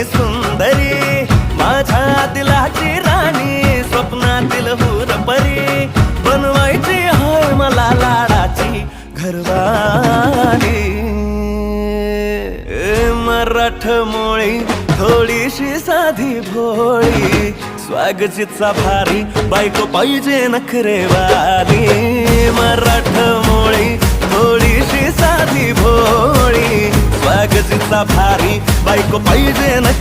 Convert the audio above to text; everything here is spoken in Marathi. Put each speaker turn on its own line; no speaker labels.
सुंदरी, माझ्या दिलाची राणी, स्वप्नातील हुरपरी, बनवायची हाय मला लाडाची घरवाली. मराठमोळी थोडीशी साधी भोळी, स्वागतीचा भारी, बायको पाहिजे नखरेवाली. मराठमोळी थोडीशी साधी भोळी, स्वागतीचा भारी, बायको पाहिजे